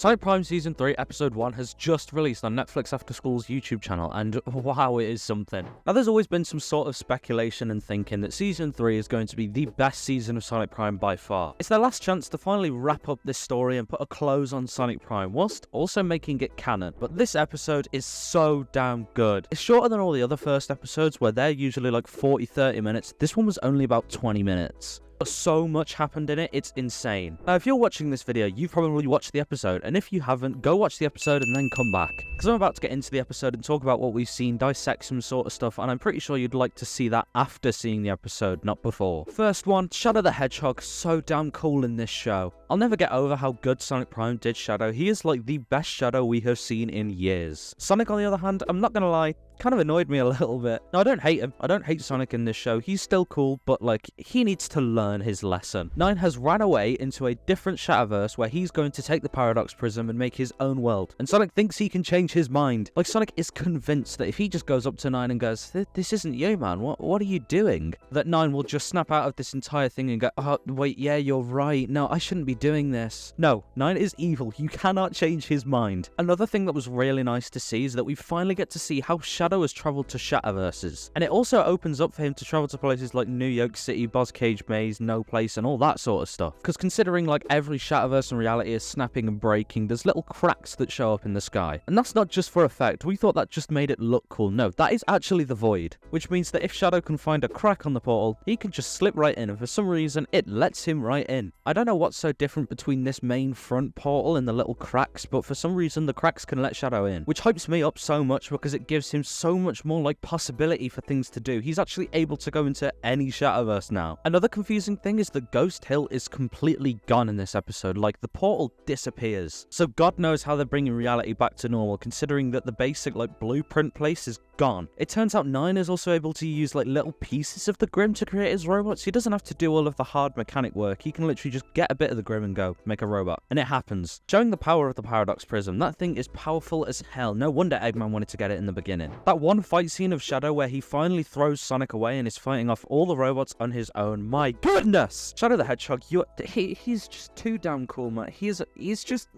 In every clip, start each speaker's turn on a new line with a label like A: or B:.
A: Sonic Prime Season 3 Episode 1 has just released on Netflix After School's YouTube channel, and wow, it is something. Now, there's always been some sort of speculation and thinking that Season 3 is going to be the best season of Sonic Prime by far. It's their last chance to finally wrap up this story and put a close on Sonic Prime, whilst also making it canon. But this episode is so damn good. It's shorter than all the other first episodes, where they're usually like 40-30 minutes. This one was only about 20 minutes. So much happened in it, it's insane. Now, if you're watching this video, you've probably watched the episode, and if you haven't, go watch the episode and then come back. Because I'm about to get into the episode and talk about what we've seen, dissect some sort of stuff, and I'm pretty sure you'd like to see that after seeing the episode, not before. First one, Shadow the Hedgehog, so damn cool in this show. I'll never get over how good Sonic Prime did Shadow. He is like the best Shadow we have seen in years. Sonic, on the other hand, I'm not gonna lie, kind of annoyed me a little bit. No, I don't hate him. I don't hate Sonic in this show. He's still cool, but like, he needs to learn his lesson. Nine has ran away into a different Shadowverse where he's going to take the Paradox Prism and make his own world. And Sonic thinks he can change his mind. Like, Sonic is convinced that if he just goes up to Nine and goes, this isn't you, man. What are you doing? That Nine will just snap out of this entire thing and go, oh, wait, yeah, you're right. No, I shouldn't be doing this. No, Nine is evil. You cannot change his mind. Another thing that was really nice to see is that we finally get to see how Shadow has traveled to Shadowverses, and it also opens up for him to travel to places like New York City, Boss Cage Maze, No Place, and all that sort of stuff. Because considering like every Shadowverse in reality is snapping and breaking, there's little cracks that show up in the sky, and that's not just for effect. We thought that just made it look cool. No, that is actually the void, which means that if Shadow can find a crack on the portal, he can just slip right in, and for some reason it lets him right in. I don't know what's so different between this main front portal and the little cracks, but for some reason the cracks can let Shadow in, which hypes me up so much because it gives him so much more like possibility for things to do. He's actually able to go into any Shadowverse now. Another confusing thing is the Ghost Hill is completely gone in this episode. Like, the portal disappears. So God knows how they're bringing reality back to normal, considering that the basic like blueprint place is gone. It turns out Nine is also able to use like little pieces of the Grim to create his robots. He doesn't have to do all of the hard mechanic work. He can literally just get a bit of the Grim and go make a robot. And it happens. Showing the power of the Paradox Prism. That thing is powerful as hell. No wonder Eggman wanted to get it in the beginning. That one fight scene of Shadow where he finally throws Sonic away and is fighting off all the robots on his own. My goodness! Shadow the Hedgehog, he's just too damn cool, man. He's just...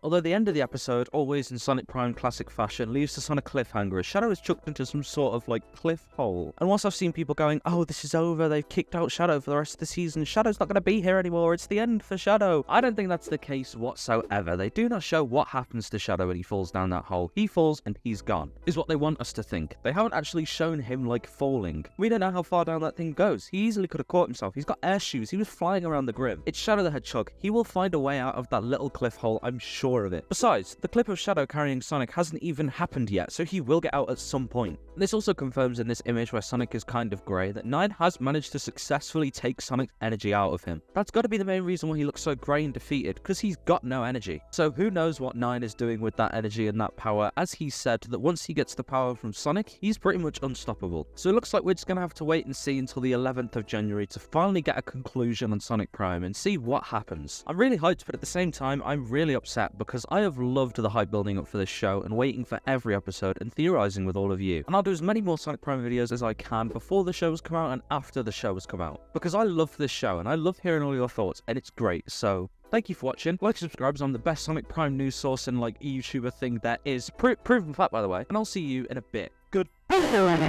A: Although the end of the episode, always in Sonic Prime classic fashion, leaves us on a cliffhanger as Shadow is chucked into some sort of like cliff hole. And whilst I've seen people going, oh, this is over, they've kicked out Shadow for the rest of the season, Shadow's not going to be here anymore, it's the end for Shadow. I don't think that's the case whatsoever. They do not show what happens to Shadow when he falls down that hole. He falls and he's gone, is what they want us to think. They haven't actually shown him like falling. We don't know how far down that thing goes. He easily could have caught himself. He's got air shoes. He was flying around the Grim. It's Shadow the Hedgehog. He will find a way out of that little cliff hole, I'm sure of it. Besides, the clip of Shadow carrying Sonic hasn't even happened yet, so he will get out at some point. This also confirms in this image where Sonic is kind of grey that Nine has managed to successfully take Sonic's energy out of him. That's got to be the main reason why he looks so grey and defeated, because he's got no energy. So who knows what Nine is doing with that energy and that power, as he said that once he gets the power from Sonic, he's pretty much unstoppable. So it looks like we're just going to have to wait and see until the 11th of January to finally get a conclusion on Sonic Prime and see what happens. I'm really hyped, but at the same time, I'm really upset because I have loved the hype building up for this show and waiting for every episode and theorizing with all of you. And I'll do as many more Sonic Prime videos as I can before the show has come out and after the show has come out, because I love this show and I love hearing all your thoughts, and it's great. So thank you for watching. Like, subscribe, as I'm the best Sonic Prime news source and like YouTuber thing there is. Proven fact, by the way. And I'll see you in a bit. Good.